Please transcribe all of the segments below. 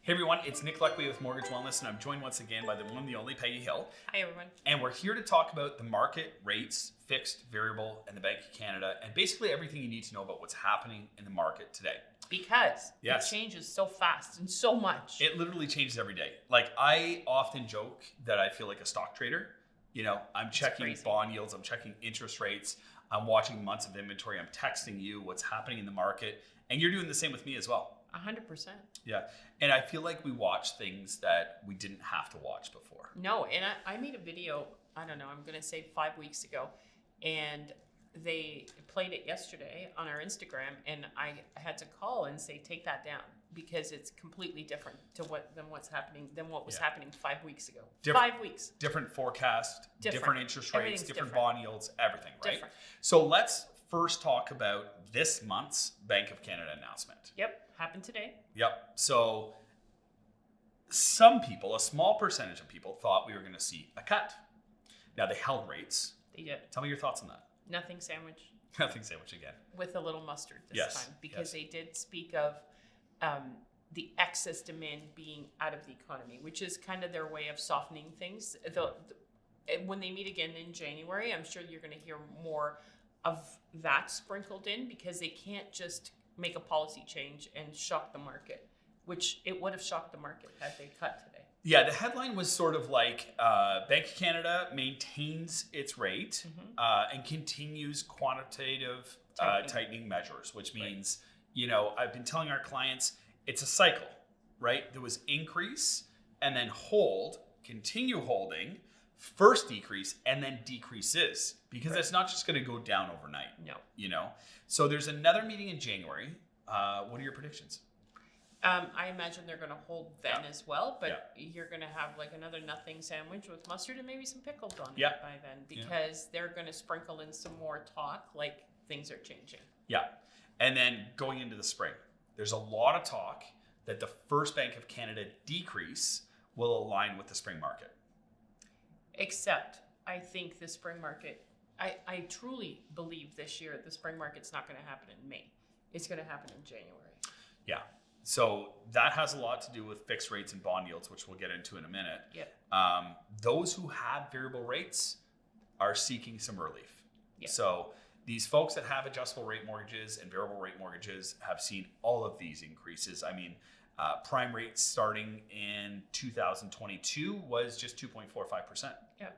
Hey everyone, it's Nick Luckley with Mortgage Wellness, and I'm joined once again by the one and the only Peggy Hill. Hi everyone. And we're here to talk about the market, rates, fixed, variable, and the Bank of Canada, and basically everything you need to know about what's happening in the market today. Because Yes. it changes so fast and so much. It literally changes every day. Like, I often joke that I feel like a stock trader. You know, I'm checking bond yields, I'm checking interest rates, I'm watching months of inventory, I'm texting you what's happening in the market, and you're doing the same with me as well. 100%. Yeah. And I feel like we watch things that we didn't have to watch before. No, and I made a video, I don't know, I'm going to say 5 weeks ago, and they played it yesterday on our Instagram, and I had to call and say, take that down, because it's completely different than what was happening 5 weeks ago. 5 weeks. Different forecast, different interest rates, different bond yields, everything, right? Different. So let's first talk about this month's Bank of Canada announcement. Yep, happened today. Yep. So some people, a small percentage of people, thought we were going to see a cut. Now, they held rates. They did. Tell me your thoughts on that. Nothing sandwich. Nothing sandwich again. With a little mustard this time, because they did speak of the excess demand being out of the economy, which is kind of their way of softening things. When they meet again in January, I'm sure you're going to hear more of that sprinkled in, because they can't just make a policy change and shock the market, which it would have shocked the market had they cut today. Yeah, the headline was sort of like Bank of Canada maintains its rate and continues quantitative tightening measures, which means, you know, I've been telling our clients it's a cycle, right? There was increase and then hold, continue holding, first decrease, and then decreases, because it's not just going to go down overnight. No. You know? So there's another meeting in January. What are your predictions? I imagine they're going to hold then as well, but you're going to have like another nothing sandwich with mustard and maybe some pickles on it by then, because they're going to sprinkle in some more talk like things are changing. Yeah. And then going into the spring, there's a lot of talk that the first Bank of Canada decrease will align with the spring market. Except I think the spring market, I truly believe this year the spring market's not going to happen in May. It's going to happen in January. Yeah. So that has a lot to do with fixed rates and bond yields, which we'll get into in a minute. Yeah. Those who have variable rates are seeking some relief. Yeah. So these folks that have adjustable rate mortgages and variable rate mortgages have seen all of these increases. I mean, prime rate starting in 2022 was just 2.45%. Yeah.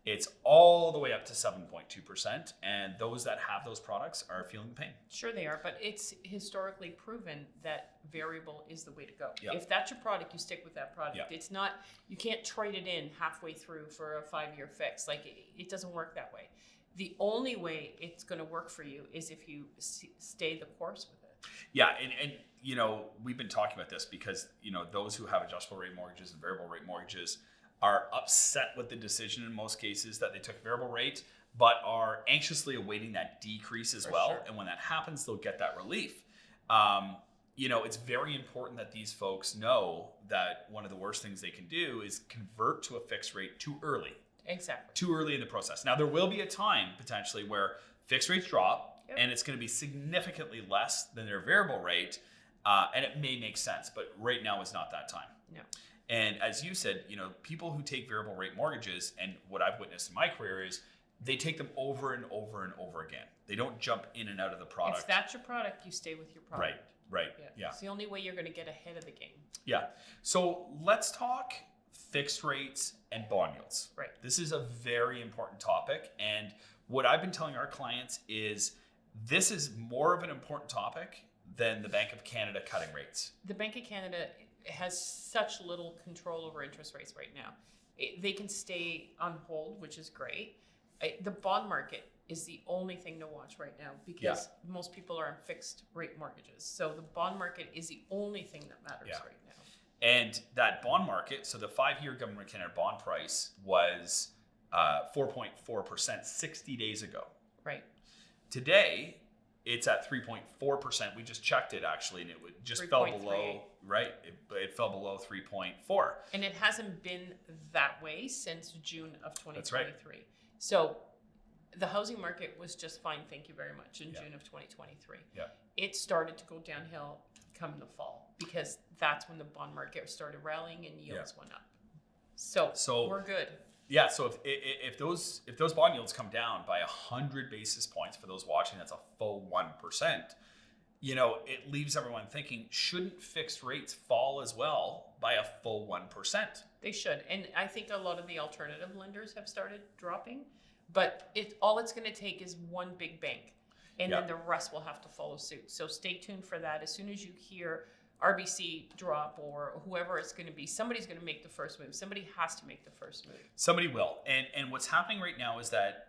It's all the way up to 7.2%, and those that have those products are feeling the pain. Sure they are, but it's historically proven that variable is the way to go. Yep. If that's your product, you stick with that product. Yep. It's not, you can't trade it in halfway through for a 5-year fix. Like, it doesn't work that way. The only way it's going to work for you is if you stay the course with it. Yeah, and you know, we've been talking about this because, you know, those who have adjustable rate mortgages and variable rate mortgages are upset with the decision in most cases that they took variable rate, but are anxiously awaiting that decrease as well. Sure. And when that happens, they'll get that relief. You know, it's very important that these folks know that one of the worst things they can do is convert to a fixed rate too early. Exactly. Too early in the process. Now, there will be a time potentially where fixed rates drop and it's going to be significantly less than their variable rate, and it may make sense, but right now is not that time. No. And as you said, you know, people who take variable rate mortgages, and what I've witnessed in my career is they take them over and over and over again. They don't jump in and out of the product. If that's your product, you stay with your product. Right. Yeah. It's the only way you're going to get ahead of the game. Yeah. So let's talk fixed rates and bond yields. Right. This is a very important topic. And what I've been telling our clients is this is more of an important topic than the Bank of Canada cutting rates. The Bank of Canada has such little control over interest rates right now. They can stay on hold, which is great. The bond market is the only thing to watch right now, because most people are on fixed rate mortgages. So the bond market is the only thing that matters right now. And that bond market, so the 5-year Government of Canada bond price was 4.4% 60 days ago. Right. Today, it's at 3.4%. We just checked it actually, and it just fell below. Right, it fell below 3.4. And it hasn't been that way since June of 2023. That's right. So the housing market was just fine, thank you very much, in June of 2023. Yeah. It started to go downhill come the fall because that's when the bond market started rallying and yields went up. So we're good. Yeah, so if those bond yields come down by 100 basis points, for those watching, that's a full 1%. It leaves everyone thinking, shouldn't fixed rates fall as well by a full 1%? They should, and I think a lot of the alternative lenders have started dropping, but all it's going to take is one big bank, and then the rest will have to follow suit. So stay tuned for that. As soon as you hear RBC drop or whoever it's going to be, somebody's going to make the first move. Somebody has to make the first move. Somebody will. And what's happening right now is that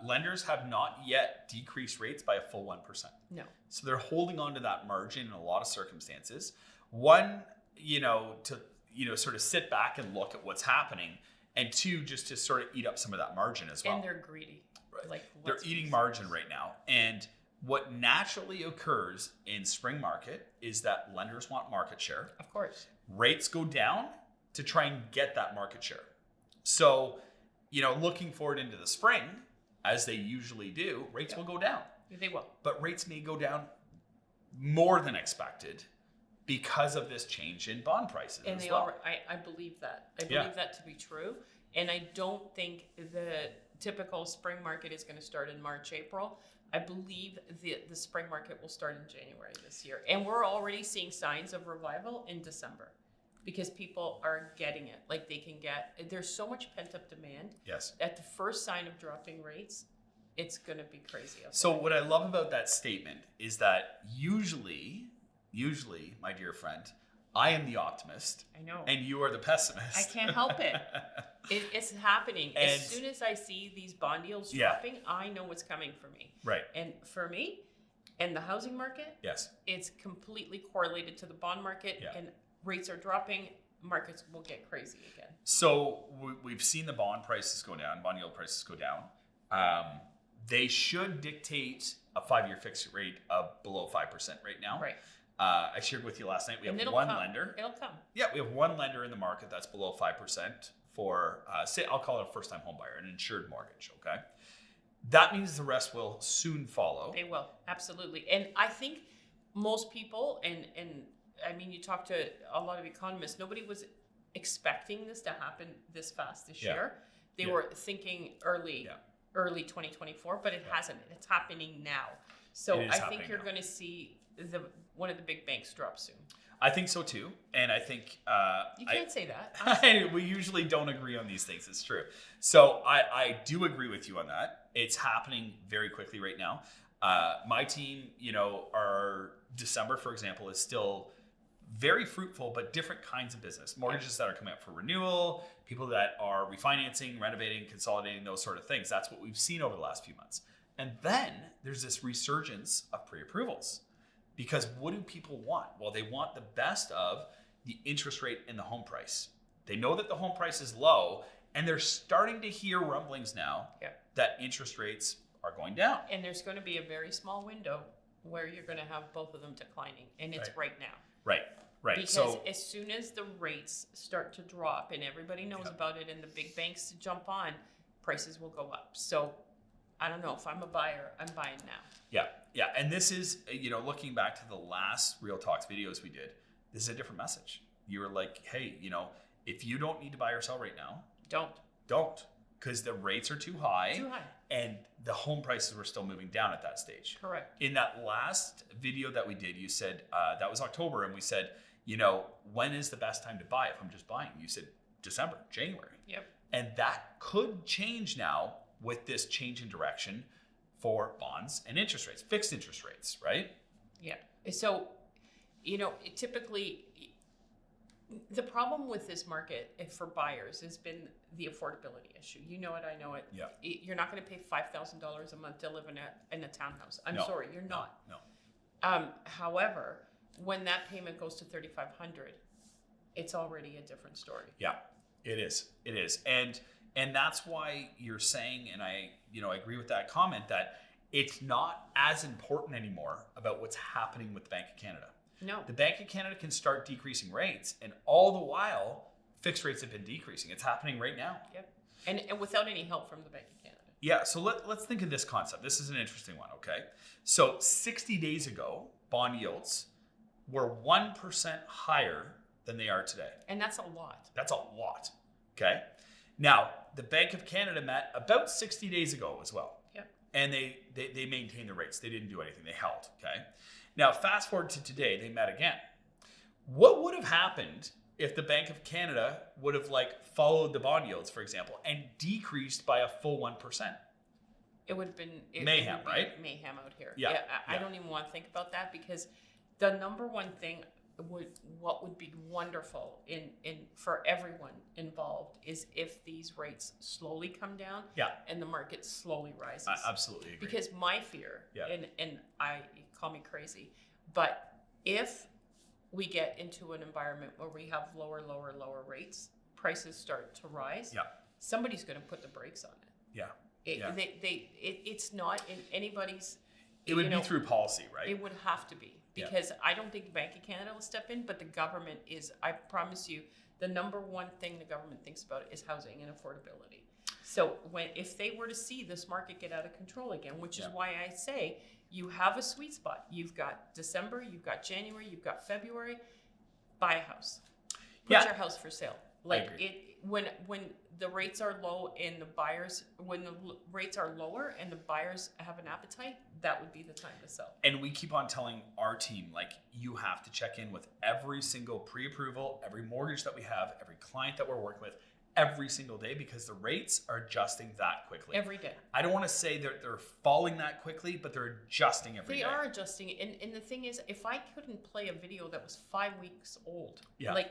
lenders have not yet decreased rates by a full 1%. No. So they're holding on to that margin in a lot of circumstances. One, to sort of sit back and look at what's happening. And two, just to sort of eat up some of that margin as well. And they're greedy. Right. They're eating margin right now. And what naturally occurs in spring market is that lenders want market share. Of course. Rates go down to try and get that market share. So, looking forward into the spring, as they usually do, rates will go down. They will. But rates may go down more than expected because of this change in bond prices. And I believe that. I believe that to be true. And I don't think the typical spring market is going to start in March, April. I believe the spring market will start in January this year. And we're already seeing signs of revival in December because people are getting it. Like there's so much pent up demand. Yes. At the first sign of dropping rates, it's going to be crazy. So what I love about that statement is that usually, my dear friend, I am the optimist. I know. And you are the pessimist. I can't help it. It's happening. As soon as I see these bond yields dropping, I know what's coming for me. Right. And for me, and the housing market, it's completely correlated to the bond market, and rates are dropping, markets will get crazy again. So we've seen the bond prices go down, bond yield prices go down. They should dictate a 5-year fixed rate of below 5% right now. Right. I shared with you last night, we have one lender. It'll come. Yeah, we have one lender in the market that's below 5% for, say, I'll call it a first-time home buyer, an insured mortgage, okay? That means the rest will soon follow. They will, absolutely. And I think most people, and I mean, you talk to a lot of economists, nobody was expecting this to happen this fast this year. They were thinking early 2024, but it hasn't. It's happening now. So I think you're going to see one of the big banks drop soon. I think so too, and I think you can't say that. We usually don't agree on these things. It's true. So I do agree with you on that. It's happening very quickly right now. My team, our December, for example, is still very fruitful, but different kinds of business. Mortgages that are coming up for renewal, people that are refinancing, renovating, consolidating, those sort of things. That's what we've seen over the last few months. And then there's this resurgence of pre-approvals. Because what do people want? Well, they want the best of the interest rate and the home price. They know that the home price is low, and they're starting to hear rumblings now that interest rates are going down. And there's going to be a very small window where you're going to have both of them declining, and it's right now. Right. Because as soon as the rates start to drop, and everybody knows about it, and the big banks jump on, prices will go up. So I don't know. If I'm a buyer, I'm buying now. Yeah. And this is, looking back to the last Real Talks videos we did, this is a different message. You were like, hey, if you don't need to buy or sell right now, don't. Because the rates are too high. And the home prices were still moving down at that stage. Correct. In that last video that we did, you said, that was October, and we said, when is the best time to buy if I'm just buying? You said December, January. Yep. And that could change now with this change in direction for bonds and interest rates, fixed interest rates, right? Yeah. So, typically, the problem with this market for buyers has been the affordability issue. You know it, I know it. Yeah. You're not going to pay $5,000 a month to live in a townhouse. I'm sorry, you're not. No. However, when that payment goes to $3,500, it's already a different story. Yeah, it is. And that's why you're saying, and I agree with that comment, that it's not as important anymore about what's happening with the Bank of Canada. No. The Bank of Canada can start decreasing rates, and all the while, fixed rates have been decreasing. It's happening right now. Yep. And without any help from the Bank of Canada. Yeah, so let's think of this concept. This is an interesting one, okay? So 60 days ago, bond yields were 1% higher than they are today. And that's a lot. That's a lot, okay? Now, the Bank of Canada met about 60 days ago as well. Yep. And they maintained the rates. They didn't do anything. They held, okay? Now, fast forward to today, they met again. What would have happened if the Bank of Canada would have followed the bond yields, for example, and decreased by a full 1%? It would have been mayhem, right? Mayhem out here. Yeah. I don't even want to think about that, because the number one thing what would be wonderful in for everyone involved is if these rates slowly come down, and the market slowly rises. I absolutely agree. Because my fear, and I call me crazy, but if we get into an environment where we have lower rates, prices start to rise, somebody's going to put the brakes on it. It's not in anybody's. It would be through policy, right? It would have to be, because I don't think the Bank of Canada will step in, but the government is. I promise you, the number one thing the government thinks about is housing and affordability. So if they were to see this market get out of control again, which is why I say you have a sweet spot. You've got December, you've got January, you've got February. Buy a house. Put your house for sale. When the rates are low and when the rates are lower and the buyers have an appetite, that would be the time to sell. And we keep on telling our team, you have to check in with every single pre-approval, every mortgage that we have, every client that we're working with, every single day, because the rates are adjusting that quickly. Every day. I don't want to say they're falling that quickly, but they're adjusting every day. They are adjusting. And the thing is, if I couldn't play a video that was 5 weeks old,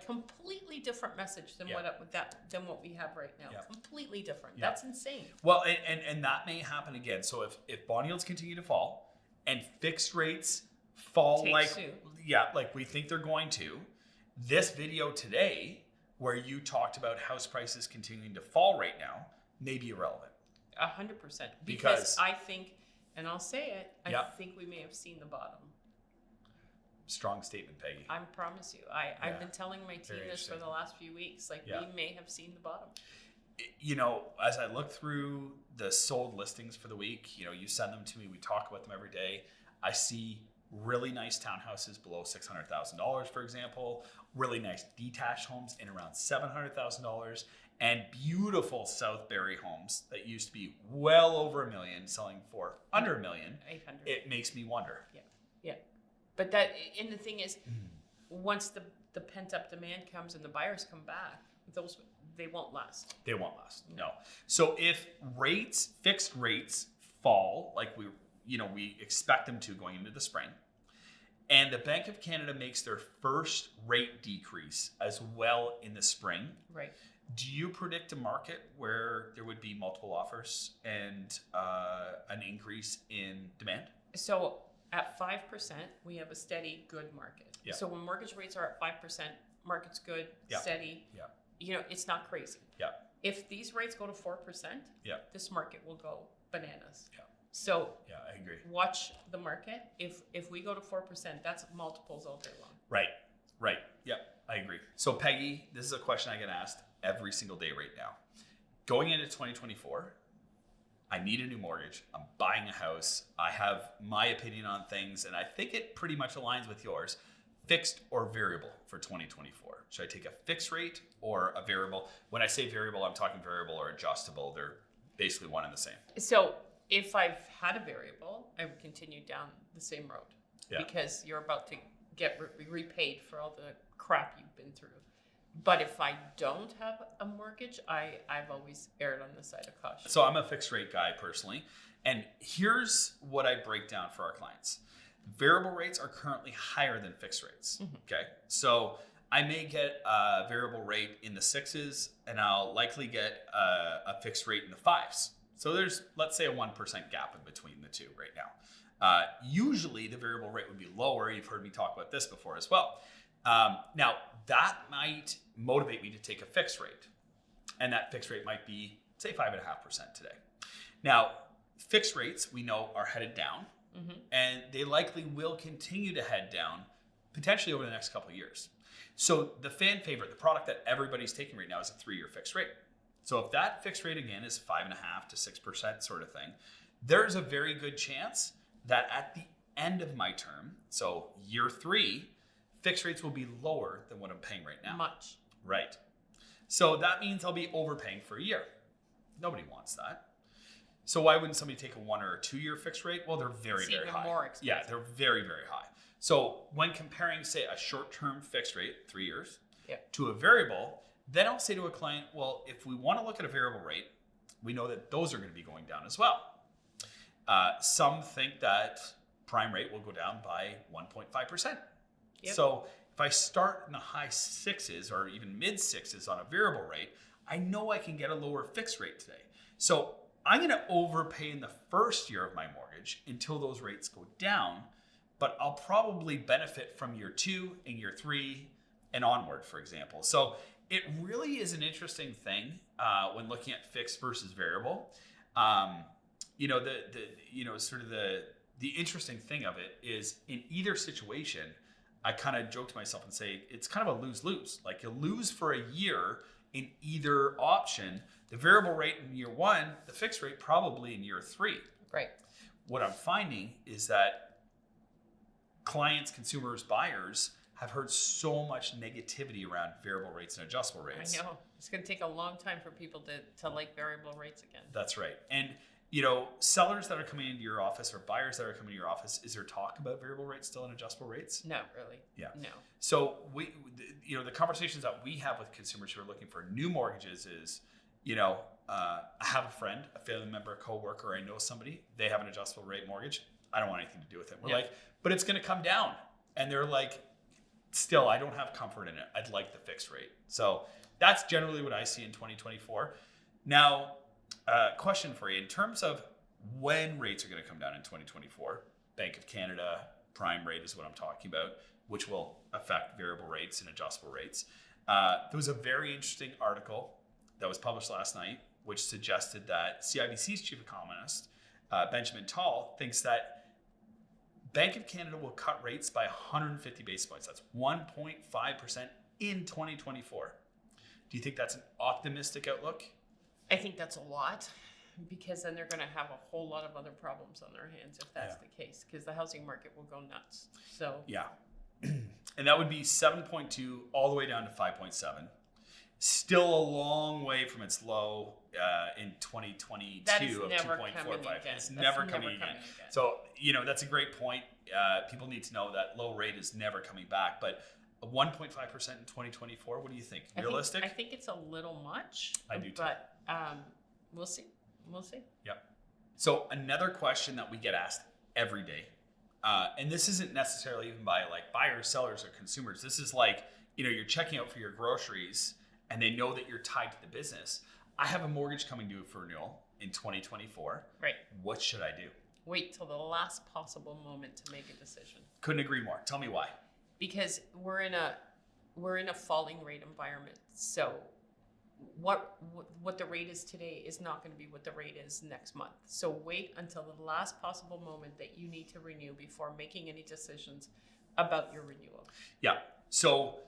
completely different message than what we have right now. Completely different. That's insane. Well, and that may happen again. So if bond yields continue to fall and fixed rates fall like we think they're going to, this video today, where you talked about house prices continuing to fall right now, may be irrelevant. 100%. Because I think, and I'll say it, I think we may have seen the bottom. Strong statement, Peggy. I promise you. I've been telling my team this for the last few weeks. We may have seen the bottom. As I look through the sold listings for the week, you send them to me. We talk about them every day. I see really nice townhouses below $600,000, for example. Really nice detached homes in around $700,000, and beautiful South Barrie homes that used to be well over $1 million selling for under $1 million. 800. It makes me wonder. Yeah. But and the thing is, once the pent up demand comes and the buyers come back, they won't last. They won't last. No. So if fixed rates fall like we expect them to going into the spring, and the Bank of Canada makes their first rate decrease as well in the spring. Right. Do you predict a market where there would be multiple offers and an increase in demand? So at 5%, we have a steady, good market. Yeah. So when mortgage rates are at 5%, market's good, steady. Yeah. It's not crazy. Yeah. If these rates go to 4%, this market will go bananas. Yeah. So I agree. Watch the market. If we go to 4%, that's multiples all day long. Right. Yep, I agree. So Peggy, this is a question I get asked every single day right now. Going into 2024, I need a new mortgage. I'm buying a house. I have my opinion on things, and I think it pretty much aligns with yours. Fixed or variable for 2024? Should I take a fixed rate or a variable? When I say variable, I'm talking variable or adjustable. They're basically one and the same. So if I've had a variable, I would continue down the same road because you're about to get repaid for all the crap you've been through. But if I don't have a mortgage, I've always erred on the side of caution. So I'm a fixed rate guy personally. And here's what I break down for our clients. Variable rates are currently higher than fixed rates. Mm-hmm. Okay. So I may get a variable rate in the 6s, and I'll likely get a fixed rate in the 5s. So there's, let's say, a 1% gap in between the two right now. Usually the variable rate would be lower. You've heard me talk about this before as well. Now that might motivate me to take a fixed rate, and that fixed rate might be, say, 5.5% today. Now, fixed rates we know are headed down, and they likely will continue to head down potentially over the next couple of years. So the fan favorite, the product that everybody's taking right now, is a 3-year fixed rate. So if that fixed rate again is 5.5% to 6% sort of thing, there's a very good chance that at the end of my term, so year 3, fixed rates will be lower than what I'm paying right now. Much. Right. So that means I'll be overpaying for a year. Nobody wants that. So why wouldn't somebody take a 1 or a 2 year fixed rate? Well, they're very, very high. More expensive. Yeah, they're very, very high. So when comparing, say, a short-term fixed rate, 3 years, to a variable, then I'll say to a client, well, if we want to look at a variable rate, we know that those are going to be going down as well. Some think that prime rate will go down by 1.5%. Yep. So if I start in the high 6s or even mid 6s on a variable rate, I know I can get a lower fixed rate today. So I'm going to overpay in the first year of my mortgage until those rates go down, but I'll probably benefit from year 2 and year 3 and onward, for example. So it really is an interesting thing when looking at fixed versus variable. The interesting thing of it is in either situation, I kind of joke to myself and say it's kind of a lose-lose. Like, you lose for a year in either option. The variable rate in year 1, the fixed rate probably in year 3. Right. What I'm finding is that clients, consumers, buyers have heard so much negativity around variable rates and adjustable rates. I know. It's going to take a long time for people to like variable rates again. That's right. And sellers that are coming into your office or buyers that are coming to your office, is there talk about variable rates still and adjustable rates? No, really. Yeah. No. So the conversations that we have with consumers who are looking for new mortgages is, I have a friend, a family member, a coworker, I know somebody, they have an adjustable rate mortgage. I don't want anything to do with it. We're like, but it's going to come down. And they're like, still, I don't have comfort in it. I'd like the fixed rate. So that's generally what I see in 2024. Now, question for you, in terms of when rates are going to come down in 2024, Bank of Canada prime rate is what I'm talking about, which will affect variable rates and adjustable rates. There was a very interesting article that was published last night, which suggested that CIBC's chief economist, Benjamin Tall, thinks that Bank of Canada will cut rates by 150 basis points. That's 1.5% in 2024. Do you think that's an optimistic outlook? I think that's a lot, because then they're going to have a whole lot of other problems on their hands if that's the case, because the housing market will go nuts. So yeah. And that would be 7.2 all the way down to 5.7. Still a long way from its low in 2022 of 2.45. It's never coming again. So, that's a great point. People need to know that low rate is never coming back. But 1.5% in 2024, what do you think? Realistic? I think it's a little much. I do too. But we'll see. Yeah. So another question that we get asked every day, and this isn't necessarily even by like buyers, sellers, or consumers. This is like, you're checking out for your groceries and they know that you're tied to the business. I have a mortgage coming due for renewal in 2024. Right. What should I do? Wait till the last possible moment to make a decision. Couldn't agree more. Tell me why. Because we're in a falling rate environment. So what the rate is today is not going to be what the rate is next month. So wait until the last possible moment that you need to renew before making any decisions about your renewal. Yeah. So,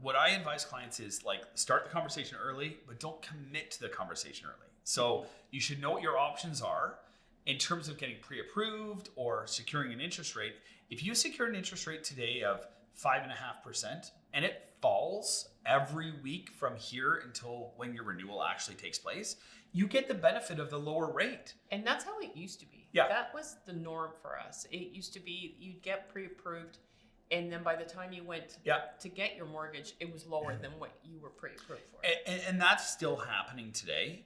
what I advise clients is like start the conversation early, but don't commit to the conversation early. So you should know what your options are in terms of getting pre-approved or securing an interest rate. If you secure an interest rate today of 5.5% and it falls every week from here until when your renewal actually takes place, you get the benefit of the lower rate. And that's how it used to be. Yeah. That was the norm for us. It used to be you'd get pre-approved, and then by the time you went to get your mortgage, it was lower than what you were pre-approved for. And that's still happening today,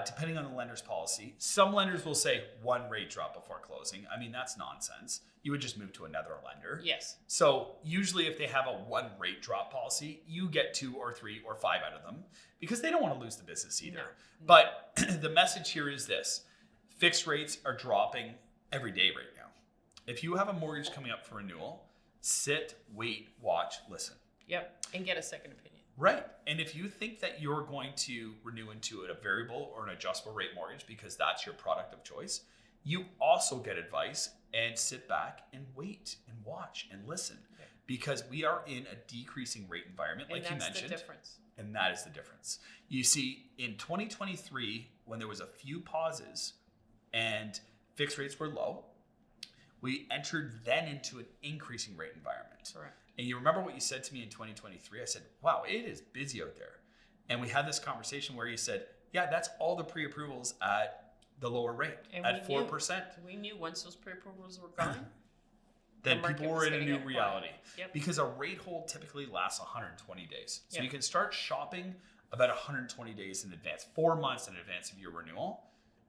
depending on the lender's policy. Some lenders will say 1 rate drop before closing. I mean, that's nonsense. You would just move to another lender. Yes. So usually if they have a 1 rate drop policy, you get 2 or 3 or 5 out of them because they don't want to lose the business either. No. But the message here is this. Fixed rates are dropping every day right now. If you have a mortgage coming up for renewal, sit, wait, watch, listen. Yep. And get a second opinion. Right. And if you think that you're going to renew into a variable or an adjustable rate mortgage because that's your product of choice, you also get advice and sit back and wait and watch and listen. Okay. because we are in a decreasing rate environment, like you mentioned. And that's the difference. And that is the difference. You see, in 2023, when there was a few pauses and fixed rates were low, we entered then into an increasing rate environment. Correct. And you remember what you said to me in 2023? I said, wow, it is busy out there. And we had this conversation where you said, yeah, that's all the pre-approvals at the lower rate, and at 4%. We knew once those pre-approvals were gone, then people were in a new reality. Yep. Because a rate hold typically lasts 120 days. So Yep. you can start shopping about 120 days in advance, 4 months in advance of your renewal.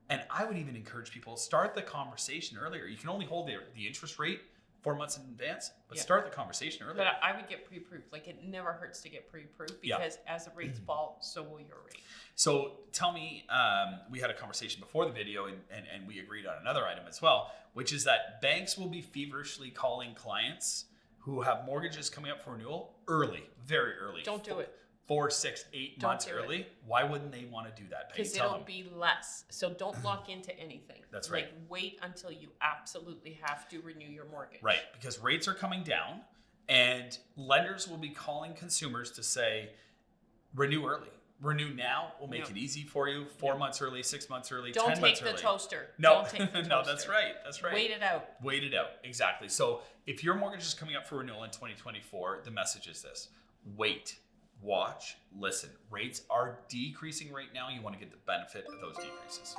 And I would even encourage people, start the conversation earlier. You can only hold the interest rate 4 months in advance, but Yep. start the conversation earlier. But I would get pre-approved. Like, it never hurts to get pre-approved, because as the rates fall, so will your rate. So tell me, we had a conversation before the video, and we agreed on another item as well, which is that banks will be feverishly calling clients who have mortgages coming up for renewal early, very early. Don't do it. 4, 6, 8 Don't months do early. it. Why wouldn't they want to do that? Peggy? Because Tell it'll them. be less. So don't lock into anything. That's right. Like, wait until you absolutely have to renew your mortgage. Right, because rates are coming down, and lenders will be calling consumers to say, renew early. Renew now. We'll make it easy for you. 4 months early, 6 months early, Don't 10 months take early. the toaster. No, Don't take the toaster. no, that's right. That's right. Wait it out. Wait it out. Exactly. So if your mortgage is coming up for renewal in 2024, the message is this: wait, watch, listen. Rates are decreasing right now. You want to get the benefit of those decreases.